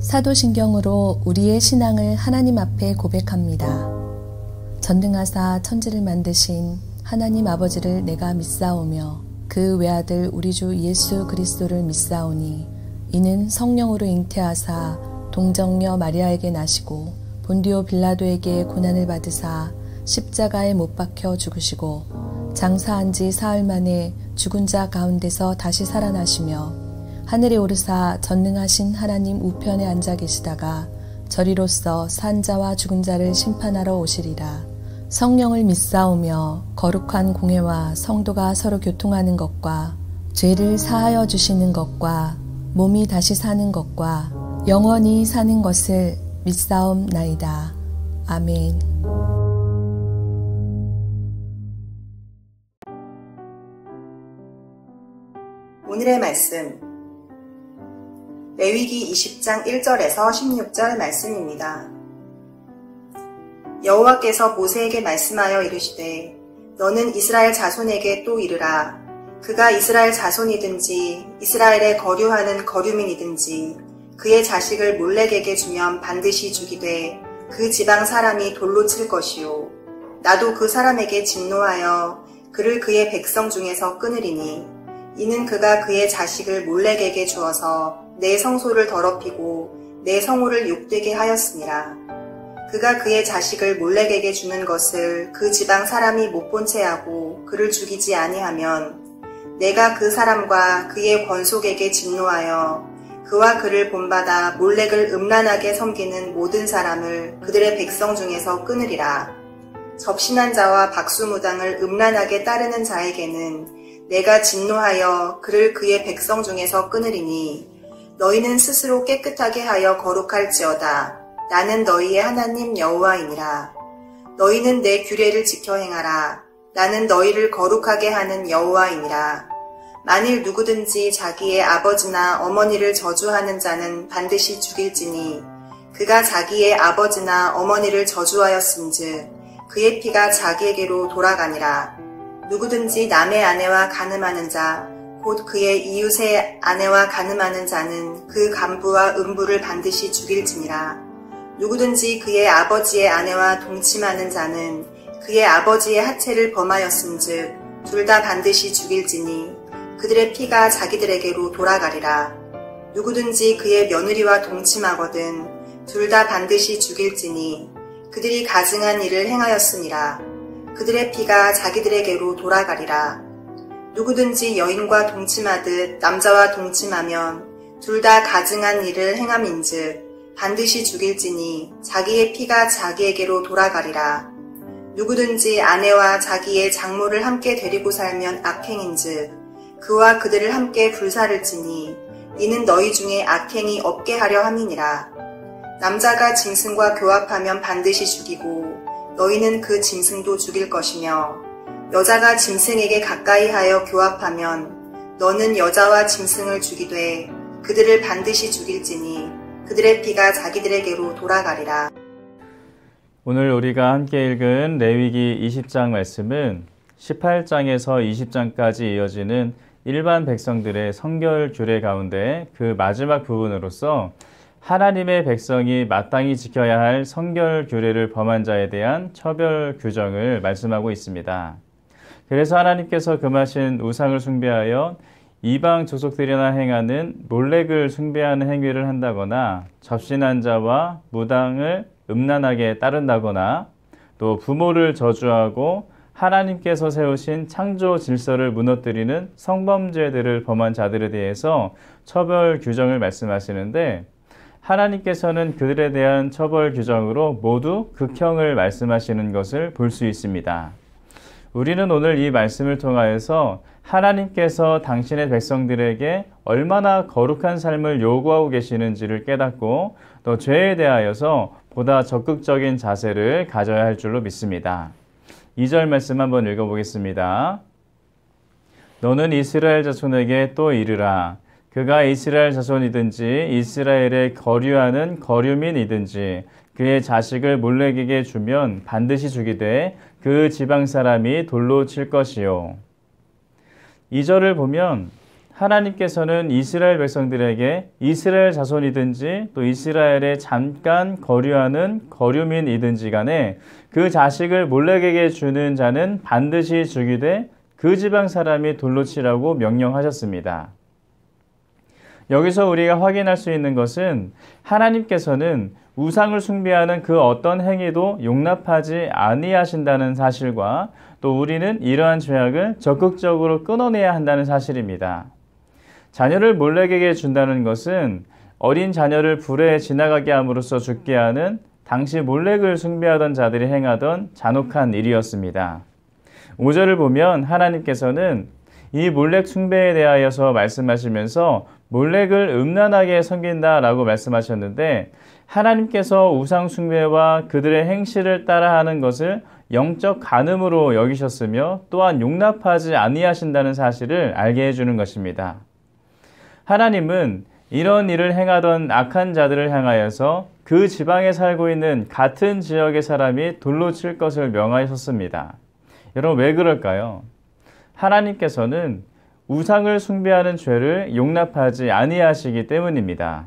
사도신경으로 우리의 신앙을 하나님 앞에 고백합니다. 전능하사 천지를 만드신 하나님 아버지를 내가 믿사오며 그 외아들 우리 주 예수 그리스도를 믿사오니 이는 성령으로 잉태하사 동정녀 마리아에게 나시고 본디오 빌라도에게 고난을 받으사 십자가에 못 박혀 죽으시고 장사한 지 사흘 만에 죽은 자 가운데서 다시 살아나시며 하늘에 오르사 전능하신 하나님 우편에 앉아 계시다가 저리로서 산 자와 죽은 자를 심판하러 오시리라. 성령을 믿사오며 거룩한 공회와 성도가 서로 교통하는 것과 죄를 사하여 주시는 것과 몸이 다시 사는 것과 영원히 사는 것을 믿사옵나이다. 아멘. 오늘의 말씀 레위기 20장 1절에서 16절 말씀입니다. 여호와께서 모세에게 말씀하여 이르시되 너는 이스라엘 자손에게 또 이르라. 그가 이스라엘 자손이든지 이스라엘에 거류하는 거류민이든지 그의 자식을 몰렉에게 주면 반드시 죽이되 그 지방 사람이 돌로 칠 것이요 나도 그 사람에게 진노하여 그를 그의 백성 중에서 끊으리니 이는 그가 그의 자식을 몰렉에게 주어서 내 성소를 더럽히고 내 성호를 욕되게 하였습니다. 그가 그의 자식을 몰렉에게 주는 것을 그 지방 사람이 못 본 채 하고 그를 죽이지 아니하면 내가 그 사람과 그의 권속에게 진노하여 그와 그를 본받아 몰렉을 음란하게 섬기는 모든 사람을 그들의 백성 중에서 끊으리라. 접신한 자와 박수무당을 음란하게 따르는 자에게는 내가 진노하여 그를 그의 백성 중에서 끊으리니 너희는 스스로 깨끗하게 하여 거룩할지어다. 나는 너희의 하나님 여호와이니라. 너희는 내 규례를 지켜 행하라. 나는 너희를 거룩하게 하는 여호와이니라. 만일 누구든지 자기의 아버지나 어머니를 저주하는 자는 반드시 죽일지니 그가 자기의 아버지나 어머니를 저주하였음즉 그의 피가 자기에게로 돌아가니라. 누구든지 남의 아내와 간음하는 자 곧 그의 이웃의 아내와 간음하는 자는 그 간부와 음부를 반드시 죽일지니라. 누구든지 그의 아버지의 아내와 동침하는 자는 그의 아버지의 하체를 범하였음즉 둘 다 반드시 죽일지니 그들의 피가 자기들에게로 돌아가리라. 누구든지 그의 며느리와 동침하거든 둘 다 반드시 죽일지니 그들이 가증한 일을 행하였으니라. 그들의 피가 자기들에게로 돌아가리라. 누구든지 여인과 동침하듯 남자와 동침하면 둘 다 가증한 일을 행함인즉 반드시 죽일지니 자기의 피가 자기에게로 돌아가리라. 누구든지 아내와 자기의 장모를 함께 데리고 살면 악행인즉 그와 그들을 함께 불사를지니 이는 너희 중에 악행이 없게 하려 함이니라. 남자가 짐승과 교합하면 반드시 죽이고 너희는 그 짐승도 죽일 것이며 여자가 짐승에게 가까이 하여 교합하면 너는 여자와 짐승을 죽이되 그들을 반드시 죽일지니 그들의 피가 자기들에게로 돌아가리라. 오늘 우리가 함께 읽은 레위기 20장 말씀은 18장에서 20장까지 이어지는 일반 백성들의 성결 규례 가운데 그 마지막 부분으로서 하나님의 백성이 마땅히 지켜야 할 성결 규례를 범한 자에 대한 처벌 규정을 말씀하고 있습니다. 그래서 하나님께서 금하신 우상을 숭배하여 이방 족속들이나 행하는 몰렉을 숭배하는 행위를 한다거나 접신한 자와 무당을 음란하게 따른다거나 또 부모를 저주하고 하나님께서 세우신 창조 질서를 무너뜨리는 성범죄들을 범한 자들에 대해서 처벌 규정을 말씀하시는데 하나님께서는 그들에 대한 처벌 규정으로 모두 극형을 말씀하시는 것을 볼 수 있습니다. 우리는 오늘 이 말씀을 통하여서 하나님께서 당신의 백성들에게 얼마나 거룩한 삶을 요구하고 계시는지를 깨닫고 또 죄에 대하여서 보다 적극적인 자세를 가져야 할 줄로 믿습니다. 2절 말씀 한번 읽어보겠습니다. 너는 이스라엘 자손에게 또 이르라. 그가 이스라엘 자손이든지 이스라엘에 거류하는 거류민이든지 그의 자식을 몰렉에게 주면 반드시 죽이되 그 지방 사람이 돌로 칠 것이요. 2절을 보면 하나님께서는 이스라엘 백성들에게 이스라엘 자손이든지 또 이스라엘에 잠깐 거류하는 거류민이든지 간에 그 자식을 몰렉에게 주는 자는 반드시 죽이되 그 지방 사람이 돌로 치라고 명령하셨습니다. 여기서 우리가 확인할 수 있는 것은 하나님께서는 우상을 숭배하는 그 어떤 행위도 용납하지 아니하신다는 사실과 또 우리는 이러한 죄악을 적극적으로 끊어내야 한다는 사실입니다. 자녀를 몰렉에게 준다는 것은 어린 자녀를 불에 지나가게 함으로써 죽게 하는 당시 몰렉을 숭배하던 자들이 행하던 잔혹한 일이었습니다. 5절을 보면 하나님께서는 이 몰렉 숭배에 대하여서 말씀하시면서 몰렉을 음란하게 섬긴다라고 말씀하셨는데 하나님께서 우상 숭배와 그들의 행실을 따라하는 것을 영적 간음으로 여기셨으며 또한 용납하지 아니하신다는 사실을 알게 해주는 것입니다. 하나님은 이런 일을 행하던 악한 자들을 향하여서 그 지방에 살고 있는 같은 지역의 사람이 돌로 칠 것을 명하셨습니다. 여러분 왜 그럴까요? 하나님께서는 우상을 숭배하는 죄를 용납하지 아니하시기 때문입니다.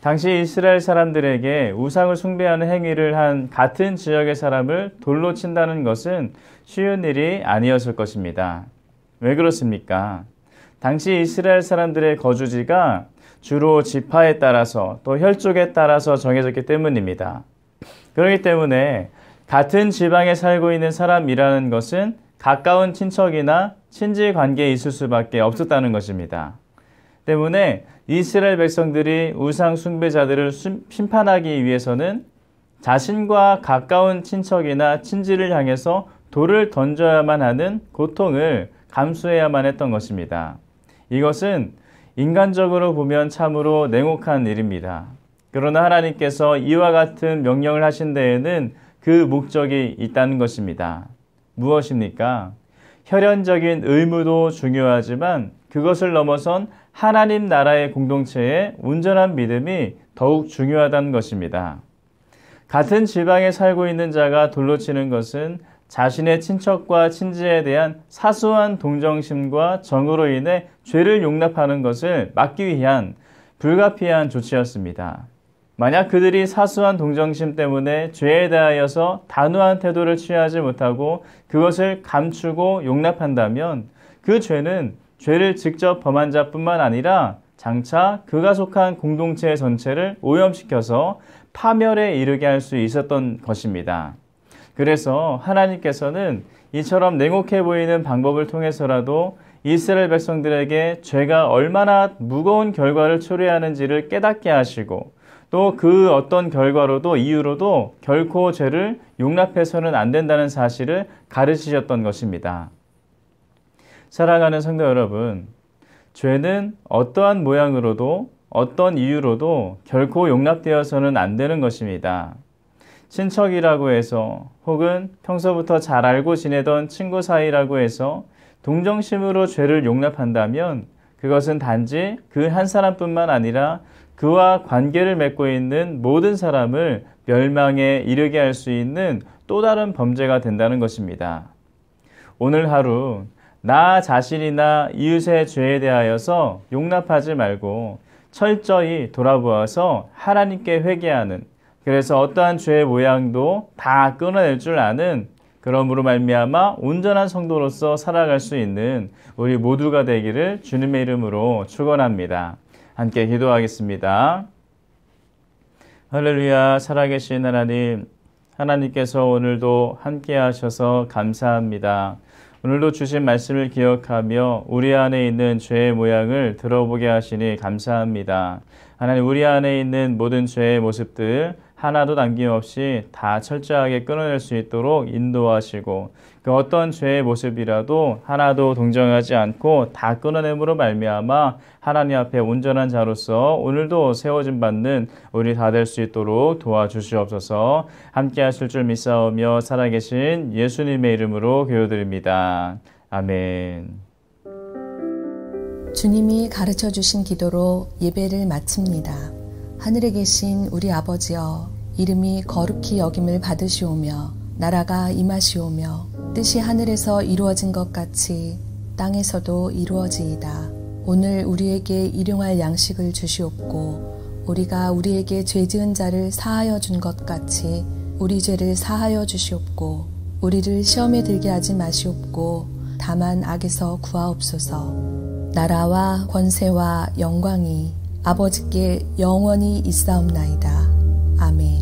당시 이스라엘 사람들에게 우상을 숭배하는 행위를 한 같은 지역의 사람을 돌로 친다는 것은 쉬운 일이 아니었을 것입니다. 왜 그렇습니까? 당시 이스라엘 사람들의 거주지가 주로 지파에 따라서 또 혈족에 따라서 정해졌기 때문입니다. 그렇기 때문에 같은 지방에 살고 있는 사람이라는 것은 가까운 친척이나 친지 관계에 있을 수밖에 없었다는 것입니다. 때문에 이스라엘 백성들이 우상 숭배자들을 심판하기 위해서는 자신과 가까운 친척이나 친지를 향해서 돌을 던져야만 하는 고통을 감수해야만 했던 것입니다. 이것은 인간적으로 보면 참으로 냉혹한 일입니다. 그러나 하나님께서 이와 같은 명령을 하신 데에는 그 목적이 있다는 것입니다. 무엇입니까? 혈연적인 의무도 중요하지만 그것을 넘어선 하나님 나라의 공동체의 온전한 믿음이 더욱 중요하다는 것입니다. 같은 지방에 살고 있는 자가 돌로 치는 것은 자신의 친척과 친지에 대한 사소한 동정심과 정으로 인해 죄를 용납하는 것을 막기 위한 불가피한 조치였습니다. 만약 그들이 사소한 동정심 때문에 죄에 대하여서 단호한 태도를 취하지 못하고 그것을 감추고 용납한다면 그 죄는 죄를 직접 범한 자뿐만 아니라 장차 그가 속한 공동체 전체를 오염시켜서 파멸에 이르게 할 수 있었던 것입니다. 그래서 하나님께서는 이처럼 냉혹해 보이는 방법을 통해서라도 이스라엘 백성들에게 죄가 얼마나 무거운 결과를 초래하는지를 깨닫게 하시고 또 그 어떤 결과로도 이유로도 결코 죄를 용납해서는 안 된다는 사실을 가르치셨던 것입니다. 사랑하는 성도 여러분, 죄는 어떠한 모양으로도 어떤 이유로도 결코 용납되어서는 안 되는 것입니다. 친척이라고 해서 혹은 평소부터 잘 알고 지내던 친구 사이라고 해서 동정심으로 죄를 용납한다면 그것은 단지 그 한 사람뿐만 아니라 그와 관계를 맺고 있는 모든 사람을 멸망에 이르게 할 수 있는 또 다른 범죄가 된다는 것입니다. 오늘 하루 나 자신이나 이웃의 죄에 대하여서 용납하지 말고 철저히 돌아보아서 하나님께 회개하는, 그래서 어떠한 죄의 모양도 다 끊어낼 줄 아는, 그러므로 말미암아 온전한 성도로서 살아갈 수 있는 우리 모두가 되기를 주님의 이름으로 축원합니다. 함께 기도하겠습니다. 할렐루야. 살아계신 하나님, 하나님께서 오늘도 함께 하셔서 감사합니다. 오늘도 주신 말씀을 기억하며 우리 안에 있는 죄의 모양을 들어보게 하시니 감사합니다. 하나님, 우리 안에 있는 모든 죄의 모습들 하나도 남김없이 다 철저하게 끊어낼 수 있도록 인도하시고 그 어떤 죄의 모습이라도 하나도 동정하지 않고 다 끊어냄으로 말미암아 하나님 앞에 온전한 자로서 오늘도 세워짐 받는 우리 다 될 수 있도록 도와주시옵소서. 함께 하실 줄 믿사오며 살아계신 예수님의 이름으로 기도드립니다. 아멘. 주님이 가르쳐 주신 기도로 예배를 마칩니다. 하늘에 계신 우리 아버지여, 이름이 거룩히 여김을 받으시오며 나라가 임하시오며 뜻이 하늘에서 이루어진 것 같이 땅에서도 이루어지이다. 오늘 우리에게 일용할 양식을 주시옵고 우리가 우리에게 죄 지은 자를 사하여 준 것 같이 우리 죄를 사하여 주시옵고 우리를 시험에 들게 하지 마시옵고 다만 악에서 구하옵소서. 나라와 권세와 영광이 아버지께 영원히 있사옵나이다. 아멘.